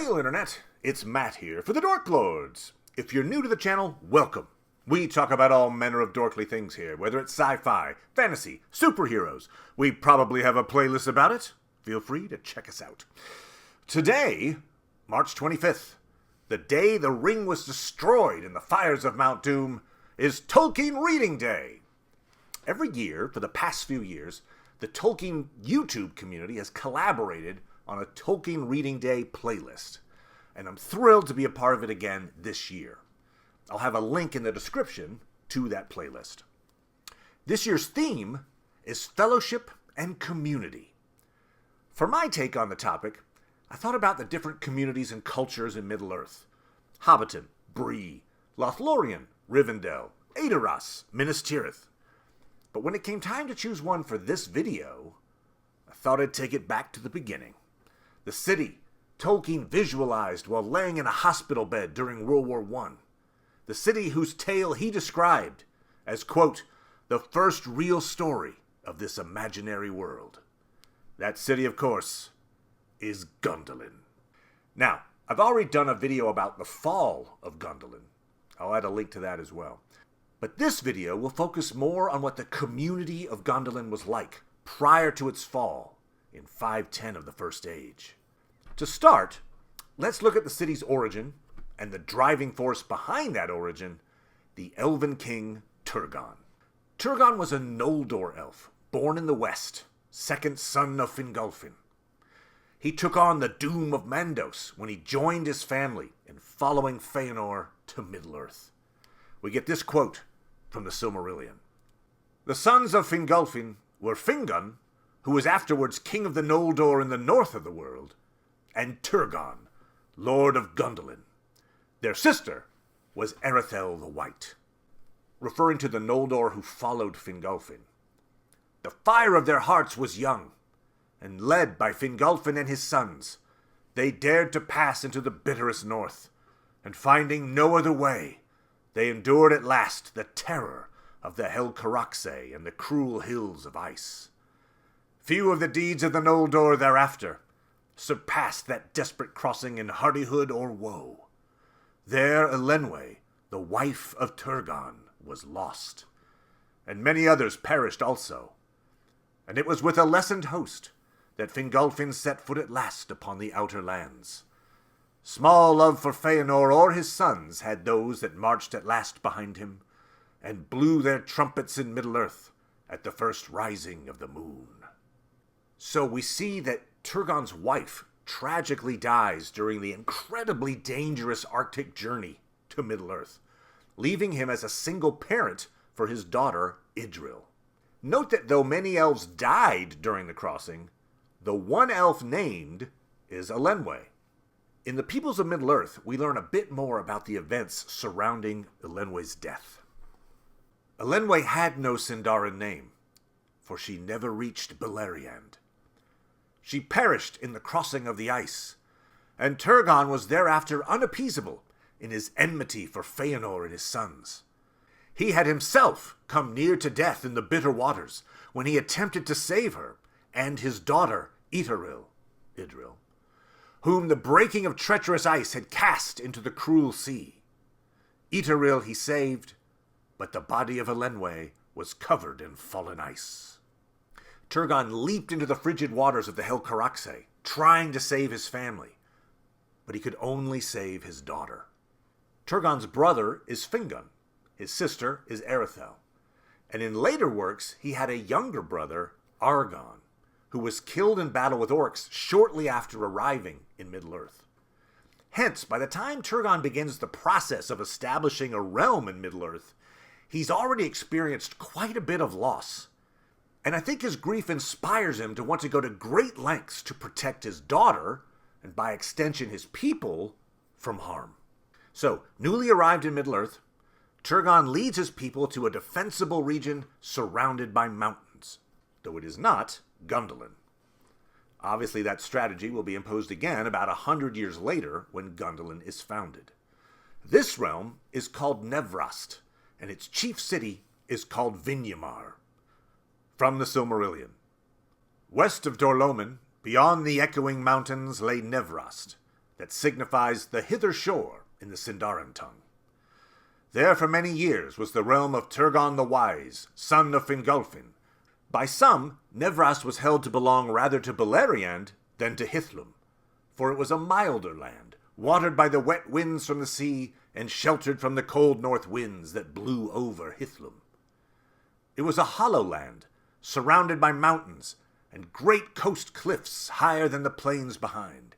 Hail Internet, it's Matt here for the DorkLords. If you're new to the channel, welcome. We talk about all manner of dorkly things here, whether it's sci-fi, fantasy, superheroes. We probably have a playlist about it. Feel free to check us out. Today, March 25th, the day the ring was destroyed in the fires of Mount Doom, is Tolkien Reading Day. Every year, for the past few years, the Tolkien YouTube community has collaborated on a Tolkien Reading Day playlist, and I'm thrilled to be a part of it again this year. I'll have a link in the description to that playlist. This year's theme is fellowship and community. For my take on the topic, I thought about the different communities and cultures in Middle-earth. Hobbiton, Bree, Lothlorien, Rivendell, Edoras, Minas Tirith. But when it came time to choose one for this video, I thought I'd take it back to the beginning. The city Tolkien visualized while laying in a hospital bed during World War I. The city whose tale he described as, quote, the first real story of this imaginary world. That city, of course, is Gondolin. Now, I've already done a video about the Fall of Gondolin. I'll add a link to that as well. But this video will focus more on what the community of Gondolin was like prior to its fall in 510 of the First Age. To start, let's look at the city's origin and the driving force behind that origin, the elven king Turgon. Turgon was a Noldor elf, born in the west, second son of Fingolfin. He took on the doom of Mandos when he joined his family in following Feanor to Middle-earth. We get this quote from the Silmarillion. The sons of Fingolfin were Fingon, who was afterwards king of the Noldor in the north of the world, and Turgon, lord of Gondolin. Their sister was Erethel the White, referring to the Noldor who followed Fingolfin. The fire of their hearts was young, and led by Fingolfin and his sons, they dared to pass into the bitterest north, and finding no other way, they endured at last the terror of the Helcaraxë and the cruel hills of ice. Few of the deeds of the Noldor thereafter surpassed that desperate crossing in hardihood or woe. There Elenwe, the wife of Turgon, was lost, and many others perished also. And it was with a lessened host that Fingolfin set foot at last upon the outer lands. Small love for Feanor or his sons had those that marched at last behind him, and blew their trumpets in Middle-earth at the first rising of the moon. So we see that Turgon's wife tragically dies during the incredibly dangerous Arctic journey to Middle-earth, leaving him as a single parent for his daughter Idril. Note that though many elves died during the crossing, the one elf named is Elenwe. In the Peoples of Middle-earth, we learn a bit more about the events surrounding Elenwe's death. Elenwe had no Sindarin name, for she never reached Beleriand. She perished in the crossing of the ice, and Turgon was thereafter unappeasable in his enmity for Feanor and his sons. He had himself come near to death in the bitter waters when he attempted to save her and his daughter Idril, whom the breaking of treacherous ice had cast into the cruel sea. Idril he saved, but the body of Elenwe was covered in fallen ice. Turgon leaped into the frigid waters of the Helcaraxë, trying to save his family, but he could only save his daughter. Turgon's brother is Fingon, his sister is Erethel, and in later works he had a younger brother, Argon, who was killed in battle with orcs shortly after arriving in Middle-earth. Hence, by the time Turgon begins the process of establishing a realm in Middle-earth, he's already experienced quite a bit of loss. And I think his grief inspires him to want to go to great lengths to protect his daughter, and by extension his people, from harm. So, newly arrived in Middle-earth, Turgon leads his people to a defensible region surrounded by mountains, though it is not Gondolin. Obviously that strategy will be imposed again about 100 years later when Gondolin is founded. This realm is called Nevrast, and its chief city is called Vinyamar. From the Silmarillion. West of Dor-lómin, beyond the echoing mountains, lay Nevrast, that signifies the hither shore in the Sindarin tongue. There for many years was the realm of Turgon the Wise, son of Fingolfin. By some, Nevrast was held to belong rather to Beleriand than to Hithlum, for it was a milder land, watered by the wet winds from the sea and sheltered from the cold north winds that blew over Hithlum. It was a hollow land, surrounded by mountains and great coast cliffs higher than the plains behind,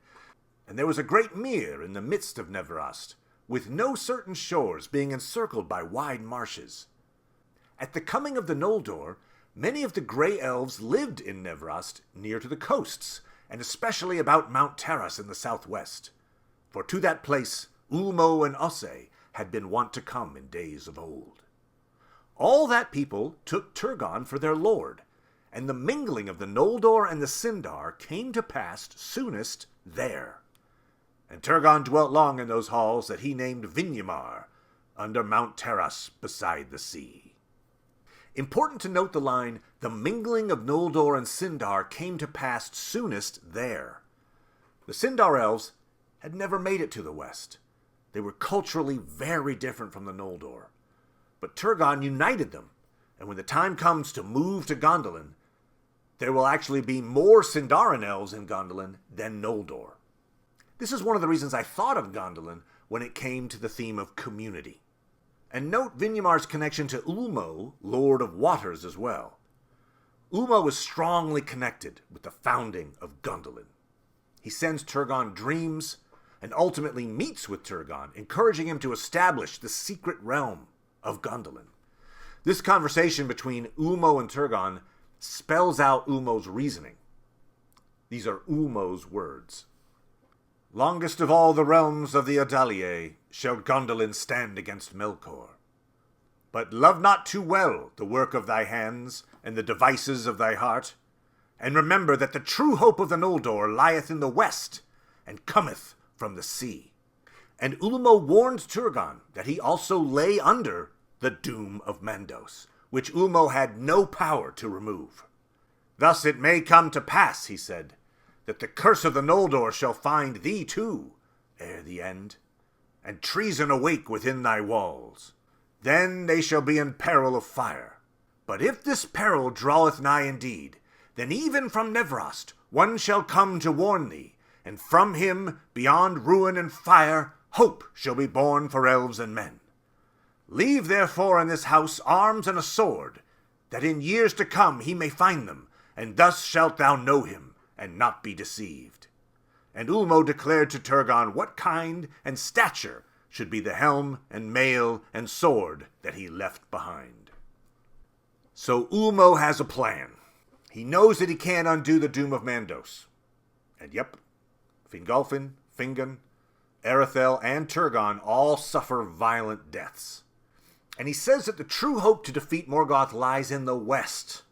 and there was a great mere in the midst of Nevrast, with no certain shores, being encircled by wide marshes. At the coming of the Noldor, many of the Grey Elves lived in Nevrast near to the coasts, and especially about Mount Taras in the southwest, for to that place Ulmo and Osse had been wont to come in days of old. All that people took Turgon for their lord, and the mingling of the Noldor and the Sindar came to pass soonest there. And Turgon dwelt long in those halls that he named Vinyamar, under Mount Taras beside the sea. Important to note the line, the mingling of Noldor and Sindar came to pass soonest there. The Sindar elves had never made it to the west. They were culturally very different from the Noldor. But Turgon united them, and when the time comes to move to Gondolin, there will actually be more Sindarin elves in Gondolin than Noldor. This is one of the reasons I thought of Gondolin when it came to the theme of community. And note Vinyamar's connection to Ulmo, Lord of Waters, as well. Ulmo is strongly connected with the founding of Gondolin. He sends Turgon dreams and ultimately meets with Turgon, encouraging him to establish the secret realm of Gondolin. This conversation between Ulmo and Turgon spells out Ulmo's reasoning. These are Ulmo's words. Longest of all the realms of the Adalier shall Gondolin stand against Melkor. But love not too well the work of thy hands and the devices of thy heart, and remember that the true hope of the Noldor lieth in the west, and cometh from the sea. And Ulmo warned Turgon that he also lay under the doom of Mandos, which Ulmo had no power to remove. Thus it may come to pass, he said, that the curse of the Noldor shall find thee too, ere the end, and treason awake within thy walls. Then they shall be in peril of fire. But if this peril draweth nigh indeed, then even from Nevrast one shall come to warn thee, and from him, beyond ruin and fire, hope shall be born for elves and men. Leave therefore in this house arms and a sword, that in years to come he may find them, and thus shalt thou know him, and not be deceived. And Ulmo declared to Turgon what kind and stature should be the helm and mail and sword that he left behind. So Ulmo has a plan. He knows that he can't undo the doom of Mandos. And yep, Fingolfin, Fingon, Erethel, and Turgon all suffer violent deaths. And he says that the true hope to defeat Morgoth lies in the west.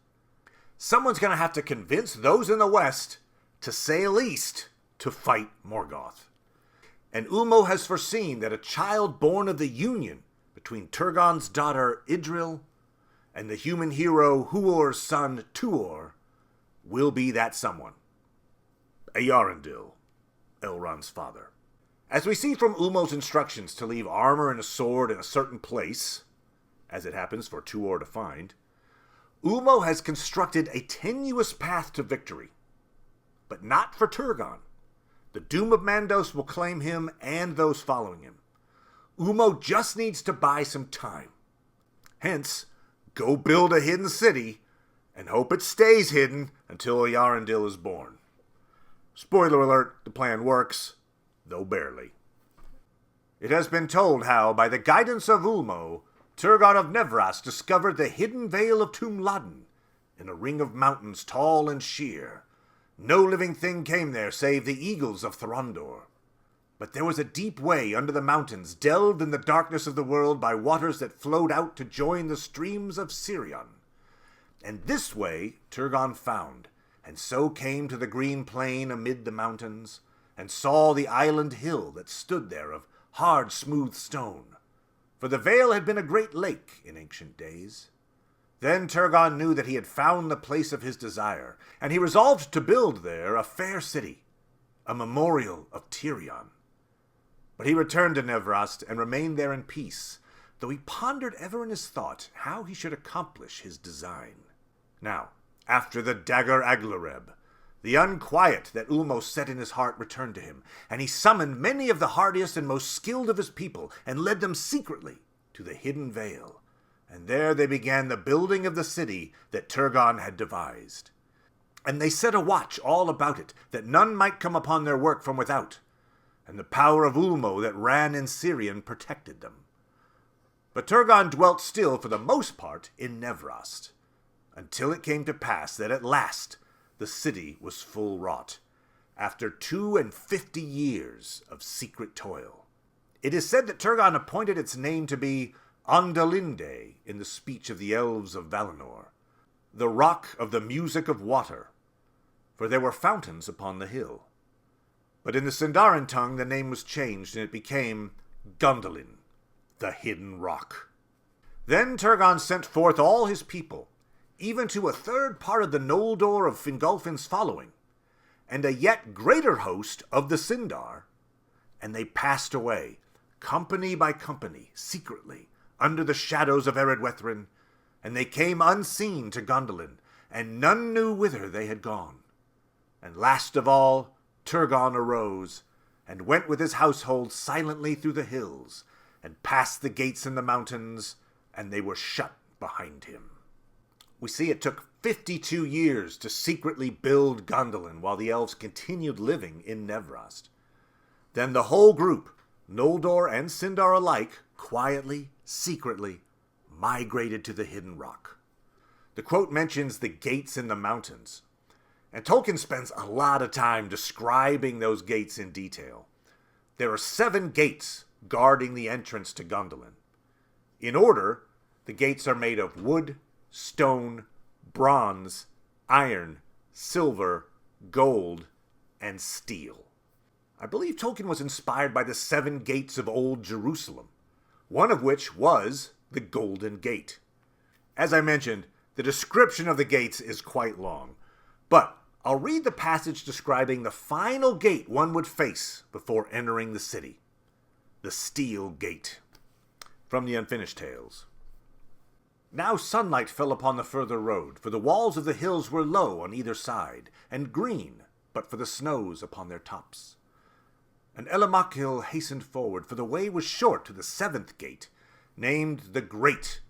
Someone's going to have to convince those in the west to sail east to fight Morgoth. And Ulmo has foreseen that a child born of the union between Turgon's daughter Idril and the human hero Huor's son Tuor will be that someone. Eärendil, Elrond's father. As we see from Ulmo's instructions to leave armor and a sword in a certain place, as it happens for Tuor to find, Ulmo has constructed a tenuous path to victory, but not for Turgon. The doom of Mandos will claim him and those following him. Ulmo just needs to buy some time. Hence, go build a hidden city and hope it stays hidden until Eärendil is born. Spoiler alert, the plan works, though barely. It has been told how, by the guidance of Ulmo, Turgon of Nevrast discovered the hidden vale of Tum Ladin, in a ring of mountains tall and sheer. No living thing came there save the eagles of Thorondor. But there was a deep way under the mountains, delved in the darkness of the world by waters that flowed out to join the streams of Sirion. And this way Turgon found, and so came to the green plain amid the mountains, and saw the island hill that stood there of hard smooth stone. For the vale had been a great lake in ancient days. Then Turgon knew that he had found the place of his desire, and he resolved to build there a fair city, a memorial of Tirion, But he returned to Nevrast and remained there in peace, though he pondered ever in his thought how he should accomplish his design. Now, after the dagger Aglareb, the unquiet that Ulmo set in his heart returned to him, and he summoned many of the hardiest and most skilled of his people, and led them secretly to the hidden vale, and there they began the building of the city that Turgon had devised. And they set a watch all about it, that none might come upon their work from without, and the power of Ulmo that ran in Syrian protected them. But Turgon dwelt still for the most part in Nevrast, until it came to pass that at last the city was full wrought, after 52 years of secret toil. It is said that Turgon appointed its name to be Gondolin in the speech of the elves of Valinor, the rock of the music of water, for there were fountains upon the hill. But in the Sindarin tongue the name was changed, and it became Gondolin, the hidden rock. Then Turgon sent forth all his people, even to a third part of the Noldor of Fingolfin's following, and a yet greater host of the Sindar, and they passed away, company by company, secretly, under the shadows of Eredwethrin, and they came unseen to Gondolin, and none knew whither they had gone. And last of all, Turgon arose, and went with his household silently through the hills, and past the gates in the mountains, and they were shut behind him. We see it took 52 years to secretly build Gondolin while the elves continued living in Nevrast. Then the whole group, Noldor and Sindar alike, quietly, secretly, migrated to the hidden rock. The quote mentions the gates in the mountains, and Tolkien spends a lot of time describing those gates in detail. There are 7 gates guarding the entrance to Gondolin. In order, the gates are made of wood, stone, bronze, iron, silver, gold, and steel. I believe Tolkien was inspired by the 7 gates of Old Jerusalem, one of which was the Golden Gate. As I mentioned, the description of the gates is quite long, but I'll read the passage describing the final gate one would face before entering the city. The Steel Gate. From the Unfinished Tales. Now sunlight fell upon the further road, for the walls of the hills were low on either side, and green, but for the snows upon their tops. And Elamachil hastened forward, for the way was short to the 7th gate, named the Great,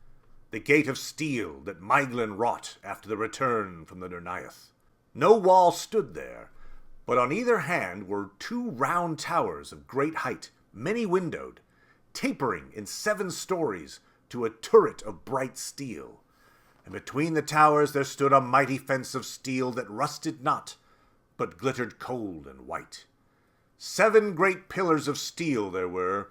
the gate of steel that Maeglin wrought after the return from the Nirnaeth. No wall stood there, but on either hand were 2 round towers of great height, many-windowed, tapering in 7 stories, to a turret of bright steel, and between the towers there stood a mighty fence of steel that rusted not, but glittered cold and white. 7 great pillars of steel there were,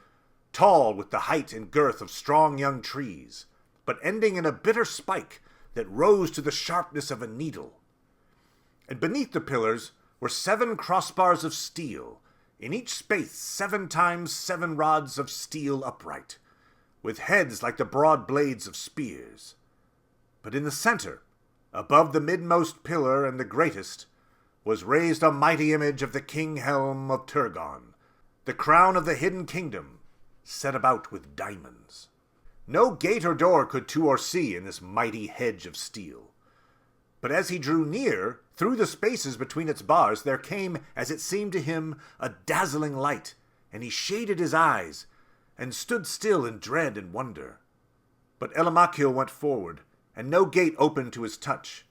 tall with the height and girth of strong young trees, but ending in a bitter spike that rose to the sharpness of a needle. And beneath the pillars were 7 crossbars of steel, in each space 7 times 7 rods of steel upright, with heads like the broad blades of spears. But in the center, above the midmost pillar and the greatest, was raised a mighty image of the king helm of Turgon, the crown of the hidden kingdom, set about with diamonds. No gate or door could Tuor see in this mighty hedge of steel. But as he drew near, through the spaces between its bars, there came, as it seemed to him, a dazzling light, and he shaded his eyes, and stood still in dread and wonder. But Elamachil went forward, and no gate opened to his touch,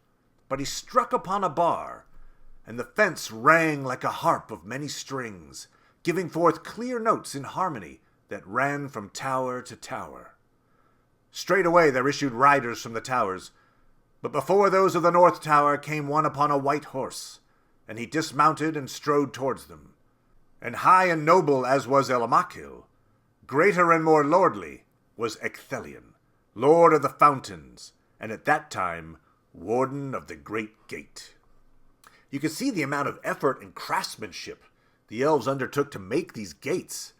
but he struck upon a bar, and the fence rang like a harp of many strings, giving forth clear notes in harmony that ran from tower to tower. Straightway there issued riders from the towers, but before those of the north tower came one upon a white horse, and he dismounted and strode towards them. And high and noble as was Elamachil, greater and more lordly was Ecthelion, lord of the fountains, and at that time warden of the great gate. You can see the amount of effort and craftsmanship the elves undertook to make these gates,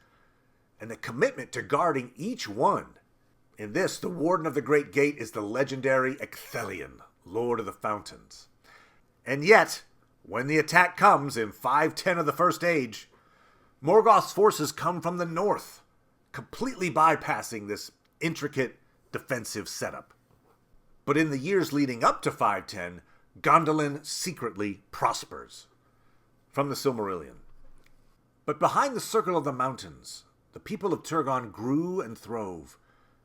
and the commitment to guarding each one. In this, the warden of the great gate is the legendary Ecthelion, lord of the fountains. And yet, when the attack comes in 510 of the First Age, Morgoth's forces come from the north, completely bypassing this intricate defensive setup. But in the years leading up to 510, Gondolin secretly prospers. From the Silmarillion. But behind the circle of the mountains, the people of Turgon grew and throve,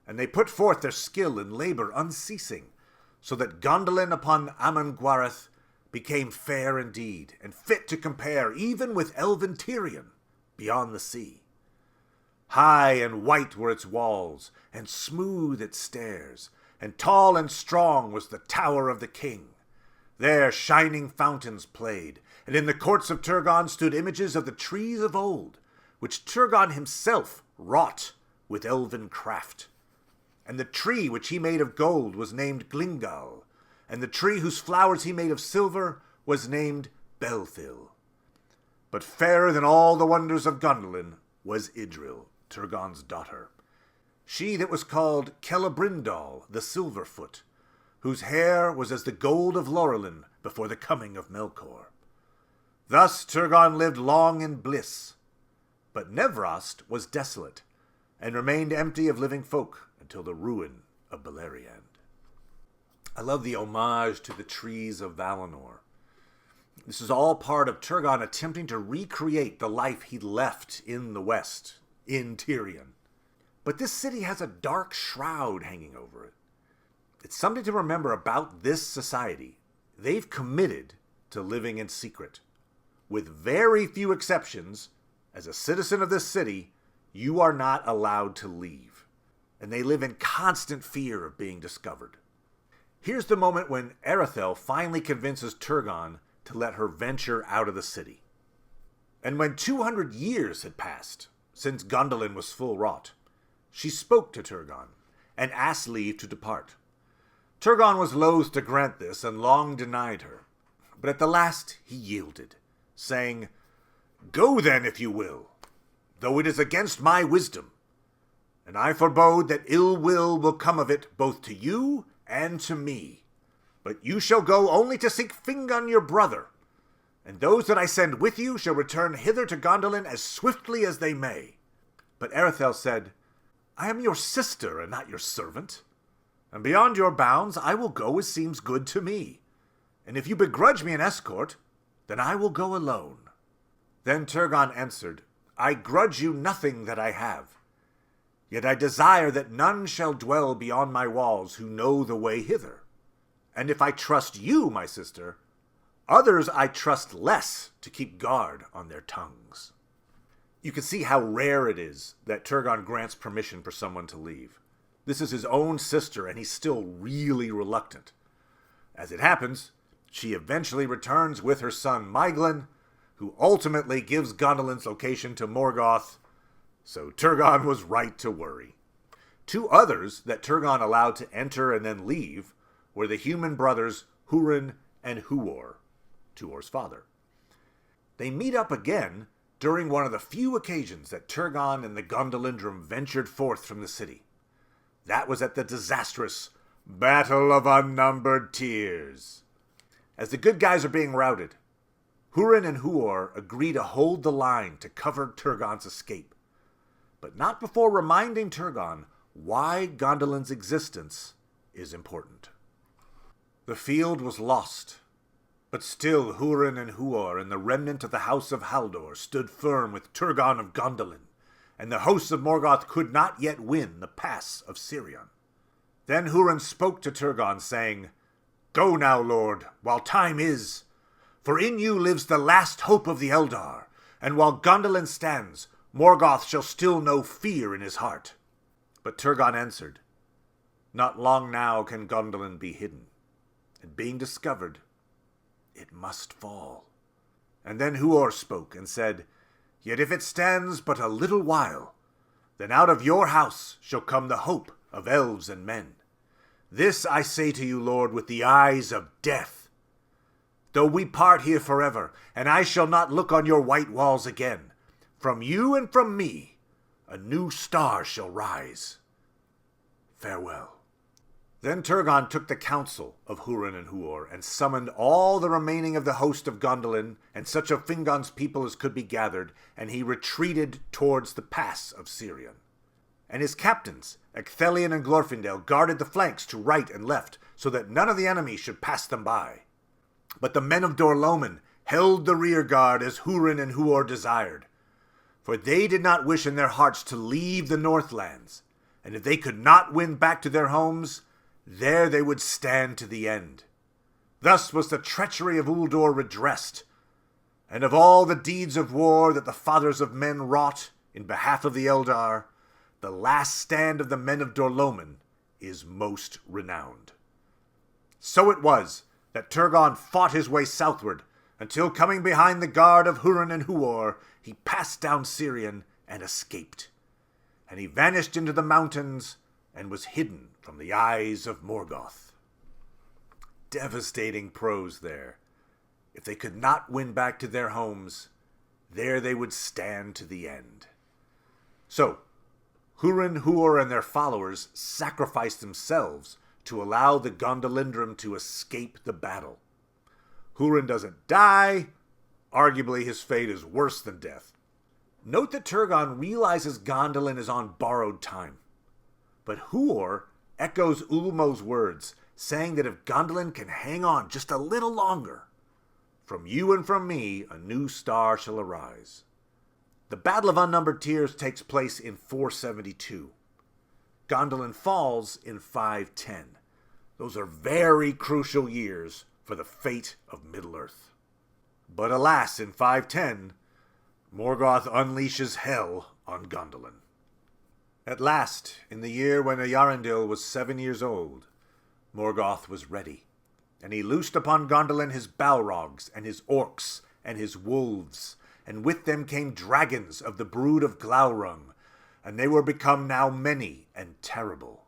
and they put forth their skill and labor unceasing, so that Gondolin upon Amon-Gwareth became fair indeed, and fit to compare even with elven Tirion beyond the sea. High and white were its walls, and smooth its stairs, and tall and strong was the tower of the king. There shining fountains played, and in the courts of Turgon stood images of the trees of old, which Turgon himself wrought with elven craft. And the tree which he made of gold was named Glingal, and the tree whose flowers he made of silver was named Belthil. But fairer than all the wonders of Gondolin was Idril, Turgon's daughter, she that was called Celebrindal the Silverfoot, whose hair was as the gold of Laurelin before the coming of Melkor. Thus Turgon lived long in bliss, but Nevrast was desolate, and remained empty of living folk until the ruin of Beleriand. I love the homage to the trees of Valinor. This is all part of Turgon attempting to recreate the life he left in the West, in Tirion. But this city has a dark shroud hanging over it. It's something to remember about this society. They've committed to living in secret. With very few exceptions, as a citizen of this city, you are not allowed to leave. And they live in constant fear of being discovered. Here's the moment when Erethel finally convinces Turgon to let her venture out of the city. And when 200 years had passed since Gondolin was full wrought, she spoke to Turgon and asked leave to depart. Turgon was loath to grant this and long denied her, but at the last he yielded, saying, "Go then if you will, though it is against my wisdom, and I forebode that ill will come of it both to you and to me. But you shall go only to seek Fingon your brother, and those that I send with you shall return hither to Gondolin as swiftly as they may." But Erethel said, "I am your sister and not your servant, and beyond your bounds I will go as seems good to me, and if you begrudge me an escort, then I will go alone." Then Turgon answered, "I grudge you nothing that I have, yet I desire that none shall dwell beyond my walls who know the way hither. And if I trust you, my sister, others I trust less to keep guard on their tongues." You can see how rare it is that Turgon grants permission for someone to leave. This is his own sister, and he's still really reluctant. As it happens, she eventually returns with her son Maiglin, who ultimately gives Gondolin's location to Morgoth, so Turgon was right to worry. Two others that Turgon allowed to enter and then leave were the human brothers Hurin and Huor, Tuor's father. They meet up again during one of the few occasions that Turgon and the Gondolindrum ventured forth from the city. That was at the disastrous Battle of Unnumbered Tears. As the good guys are being routed, Hurin and Huor agree to hold the line to cover Turgon's escape, but not before reminding Turgon why Gondolin's existence is important. The field was lost, but still Hurin and Huor and the remnant of the house of Haldor stood firm with Turgon of Gondolin, and the hosts of Morgoth could not yet win the pass of Sirion. Then Hurin spoke to Turgon, saying, "Go now, Lord, while time is, for in you lives the last hope of the Eldar, and while Gondolin stands, Morgoth shall still know fear in his heart." But Turgon answered, "Not long now can Gondolin be hidden, and being discovered, it must fall." And then Huor spoke and said, "Yet if it stands but a little while, then out of your house shall come the hope of elves and men. This I say to you, Lord, with the eyes of death. Though we part here forever, and I shall not look on your white walls again, from you and from me a new star shall rise. Farewell." Then Turgon took the counsel of Hurin and Huor, and summoned all the remaining of the host of Gondolin, and such of Fingon's people as could be gathered, and he retreated towards the pass of Sirion. And his captains, Ecthelion and Glorfindel, guarded the flanks to right and left, so that none of the enemy should pass them by. But the men of Dorloman held the rear guard as Hurin and Huor desired, for they did not wish in their hearts to leave the Northlands, and if they could not win back to their homes, there they would stand to the end. Thus was the treachery of Uldor redressed, and of all the deeds of war that the fathers of men wrought in behalf of the Eldar, the last stand of the men of Dorloman is most renowned. So it was that Turgon fought his way southward, until coming behind the guard of Hurin and Huor, he passed down Sirion and escaped. And he vanished into the mountains and was hidden from the eyes of Morgoth. Devastating prose there. If they could not win back to their homes, there they would stand to the end. So, Hurin, Huor, and their followers sacrificed themselves to allow the Gondolindrum to escape the battle. Hurin doesn't die. Arguably, his fate is worse than death. Note that Turgon realizes Gondolin is on borrowed time. But Huor echoes Ulmo's words, saying that if Gondolin can hang on just a little longer, from you and from me a new star shall arise. The Battle of Unnumbered Tears takes place in 472. Gondolin falls in 510. Those are very crucial years for the fate of Middle-earth. But alas, in 510, Morgoth unleashes hell on Gondolin. At last, in the year when Eärendil was 7 years old, Morgoth was ready, and he loosed upon Gondolin his Balrogs, and his orcs, and his wolves, and with them came dragons of the brood of Glaurung, and they were become now many and terrible.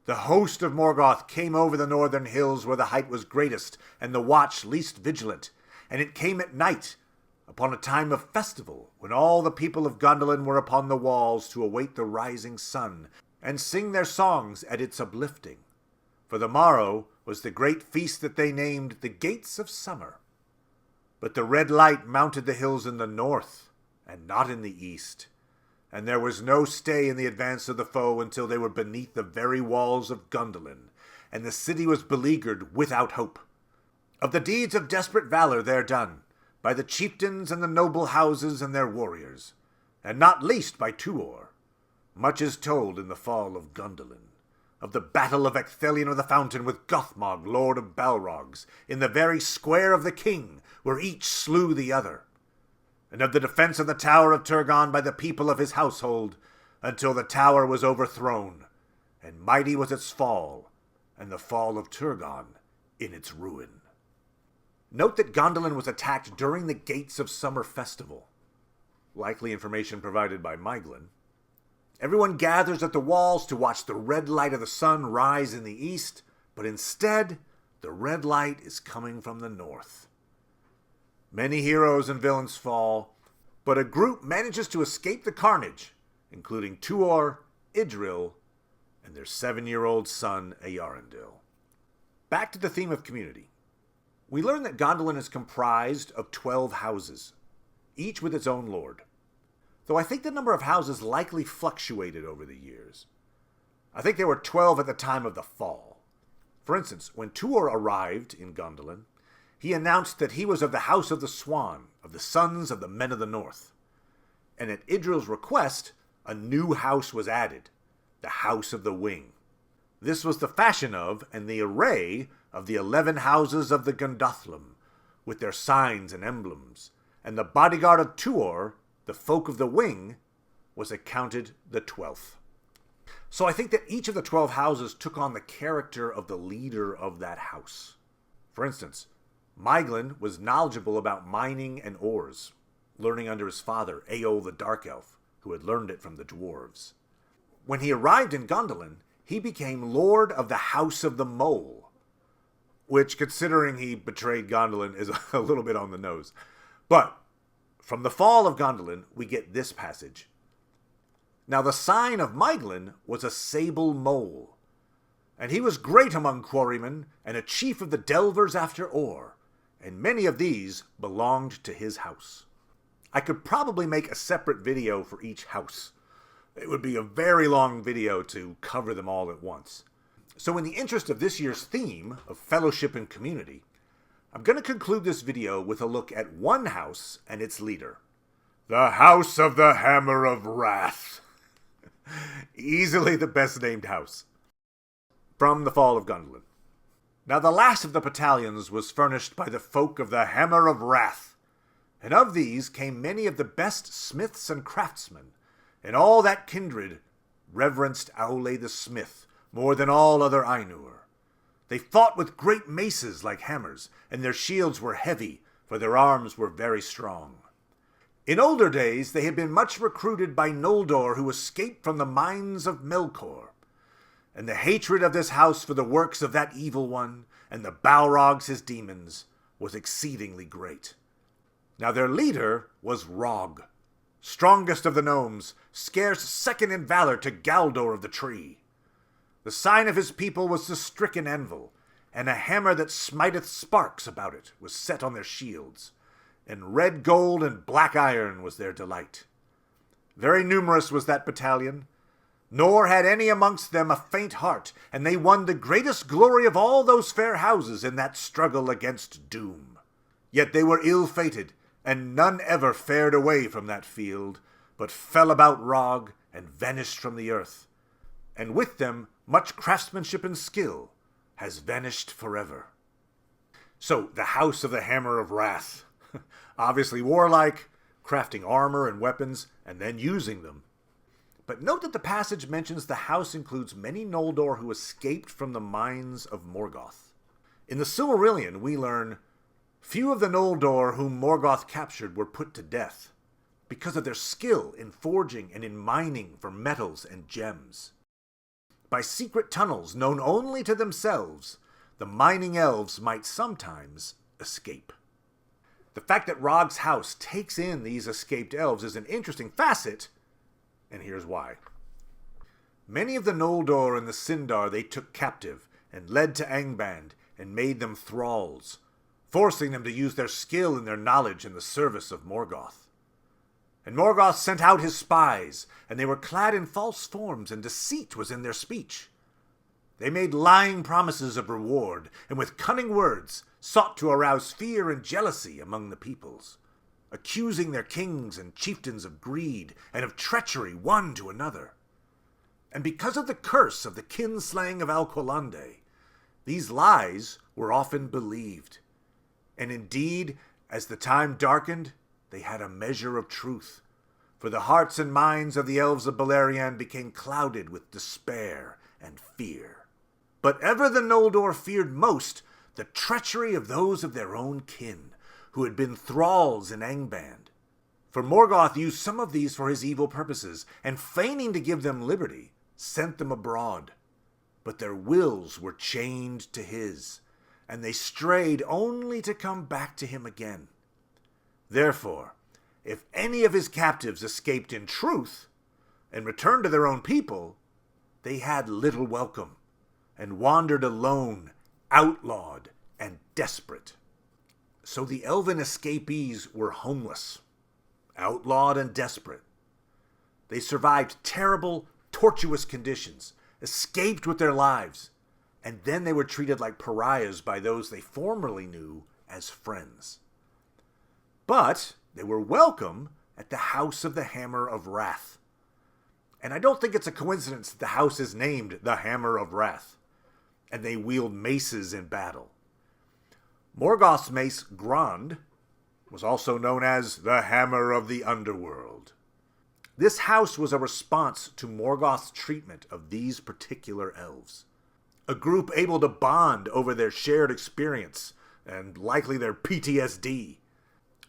The host of Morgoth came over the northern hills where the height was greatest, and the watch least vigilant, and it came at night, upon a time of festival, when all the people of Gondolin were upon the walls to await the rising sun, and sing their songs at its uplifting. For the morrow was the great feast that they named the Gates of Summer. But the red light mounted the hills in the north, and not in the east, and there was no stay in the advance of the foe until they were beneath the very walls of Gondolin, and the city was beleaguered without hope. Of the deeds of desperate valor there done, by the chieftains and the noble houses and their warriors, and not least by Tuor, much is told in the Fall of Gondolin, of the battle of Ecthelion of the Fountain with Gothmog, lord of Balrogs, in the very square of the king, where each slew the other, and of the defense of the tower of Turgon by the people of his household, until the tower was overthrown, and mighty was its fall, and the fall of Turgon in its ruin. Note that Gondolin was attacked during the Gates of Summer festival. Likely information provided by Maeglin. Everyone gathers at the walls to watch the red light of the sun rise in the east, but instead, the red light is coming from the north. Many heroes and villains fall, but a group manages to escape the carnage, including Tuor, Idril, and their 7-year-old son, Eärendil. Back to the theme of community. We learn that Gondolin is comprised of 12 houses, each with its own lord. Though I think the number of houses likely fluctuated over the years. I think there were 12 at the time of the fall. For instance, when Tuor arrived in Gondolin, he announced that he was of the House of the Swan, of the Sons of the Men of the North. And at Idril's request, a new house was added, the House of the Wing. This was the fashion of, and the array of the 11 houses of the Gondolin, with their signs and emblems, and the bodyguard of Tuor, the folk of the Wing, was accounted the 12th. So I think that each of the 12 houses took on the character of the leader of that house. For instance, Maeglin was knowledgeable about mining and ores, learning under his father, Eöl the Dark Elf, who had learned it from the dwarves. When he arrived in Gondolin, he became Lord of the House of the Mole, which, considering he betrayed Gondolin, is a little bit on the nose. But from the Fall of Gondolin, we get this passage. Now the sign of Maeglin was a sable mole, And he was great among quarrymen, and a chief of the delvers after ore, and many of these belonged to his house. I could probably make a separate video for each house. It would be a very long video to cover them all at once. So in the interest of this year's theme of fellowship and community, I'm going to conclude this video with a look at one house and its leader. The House of the Hammer of Wrath. Easily the best named house. From the Fall of Gondolin. Now the last of the battalions was furnished by the folk of the Hammer of Wrath, and of these came many of the best smiths and craftsmen, and all that kindred reverenced Aule the smith more than all other Ainur. They fought with great maces like hammers, and their shields were heavy, for their arms were very strong. In older days they had been much recruited by Noldor, who escaped from the mines of Melkor. And the hatred of this house for the works of that evil one, and the Balrogs his demons, was exceedingly great. Now their leader was Rog, strongest of the gnomes, scarce second in valor to Galdor of the Tree. The sign of his people was the stricken anvil, and a hammer that smiteth sparks about it was set on their shields, and red gold and black iron was their delight. Very numerous was that battalion, nor had any amongst them a faint heart, and they won the greatest glory of all those fair houses in that struggle against doom. Yet they were ill-fated, and none ever fared away from that field, but fell about Rog and vanished from the earth. And with them much craftsmanship and skill has vanished forever. So, the House of the Hammer of Wrath. Obviously warlike, crafting armor and weapons, and then using them. But note that the passage mentions the house includes many Noldor who escaped from the mines of Morgoth. In the Silmarillion, we learn, few of the Noldor whom Morgoth captured were put to death, because of their skill in forging and in mining for metals and gems. By secret tunnels known only to themselves, the mining elves might sometimes escape. The fact that Rog's house takes in these escaped elves is an interesting facet, and here's why. Many of the Noldor and the Sindar they took captive, and led to Angband, and made them thralls, forcing them to use their skill and their knowledge in the service of Morgoth. And Morgoth sent out his spies, and they were clad in false forms, and deceit was in their speech. They made lying promises of reward, and with cunning words sought to arouse fear and jealousy among the peoples, accusing their kings and chieftains of greed and of treachery one to another. And because of the curse of the kinslaying of Alqualande, these lies were often believed. And indeed, as the time darkened, they had a measure of truth, for the hearts and minds of the elves of Beleriand became clouded with despair and fear. But ever the Noldor feared most the treachery of those of their own kin, who had been thralls in Angband. For Morgoth used some of these for his evil purposes, and feigning to give them liberty, sent them abroad. But their wills were chained to his, and they strayed only to come back to him again. Therefore, if any of his captives escaped in truth, and returned to their own people, they had little welcome, and wandered alone, outlawed, and desperate. So the elven escapees were homeless, outlawed, and desperate. They survived terrible, tortuous conditions, escaped with their lives, and then they were treated like pariahs by those they formerly knew as friends. But they were welcome at the House of the Hammer of Wrath. And I don't think it's a coincidence that the house is named the Hammer of Wrath, and they wield maces in battle. Morgoth's mace Grond was also known as the Hammer of the Underworld. This house was a response to Morgoth's treatment of these particular elves, a group able to bond over their shared experience and likely their PTSD.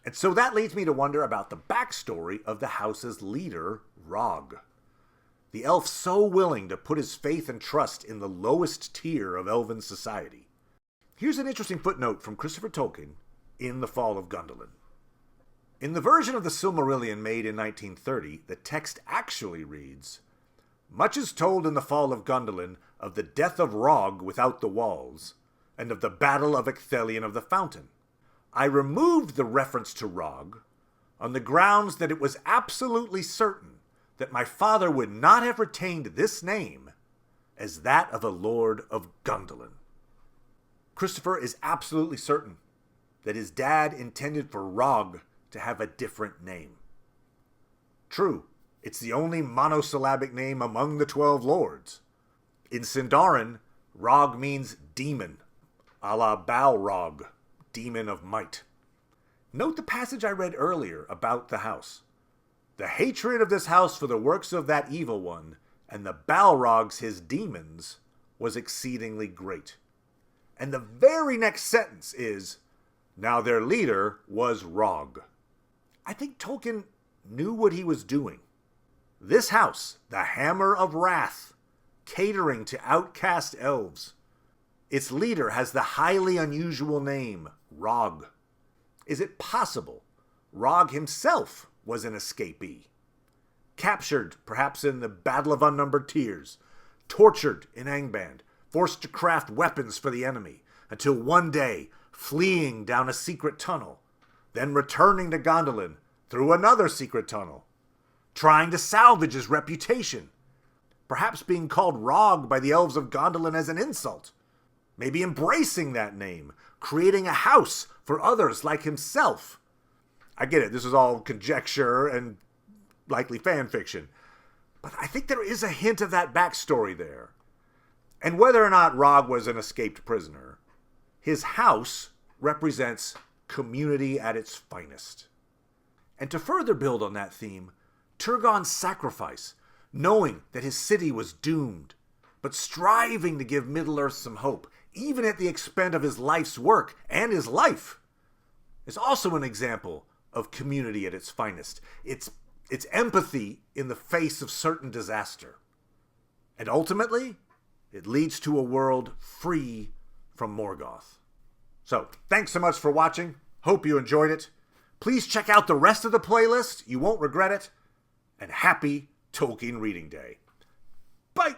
And so that leads me to wonder about the backstory of the house's leader, Rog, the elf so willing to put his faith and trust in the lowest tier of elven society. Here's an interesting footnote from Christopher Tolkien in The Fall of Gondolin. In the version of the Silmarillion made in 1930, the text actually reads, Much is told in the Fall of Gondolin of the death of Rog without the walls, and of the battle of Ecthelion of the Fountain. I removed the reference to Rog on the grounds that it was absolutely certain that my father would not have retained this name as that of a Lord of Gondolin. Christopher is absolutely certain that his dad intended for Rog to have a different name. True, it's the only monosyllabic name among the 12 lords. In Sindarin, Rog means demon, a la Balrog, demon of might. Note the passage I read earlier about the house. The hatred of this house for the works of that evil one, and the Balrogs his demons, was exceedingly great. And the very next sentence is, now their leader was Rog. I think Tolkien knew what he was doing. This house, the Hammer of Wrath, catering to outcast elves. Its leader has the highly unusual name, Rog. Is it possible Rog himself was an escapee? Captured, perhaps in the Battle of Unnumbered Tears, tortured in Angband, forced to craft weapons for the enemy, until one day, fleeing down a secret tunnel, then returning to Gondolin through another secret tunnel, trying to salvage his reputation, perhaps being called Rog by the elves of Gondolin as an insult, maybe embracing that name, creating a house for others like himself. I get it, this is all conjecture and likely fan fiction, but I think there is a hint of that backstory there. And whether or not Rog was an escaped prisoner, his house represents community at its finest. And to further build on that theme, Turgon's sacrifice, knowing that his city was doomed, but striving to give Middle-earth some hope, even at the expense of his life's work and his life, is also an example of community at its finest. It's empathy in the face of certain disaster. And ultimately, it leads to a world free from Morgoth. So, thanks so much for watching. Hope you enjoyed it. Please check out the rest of the playlist. You won't regret it. And happy Tolkien Reading Day. Bye!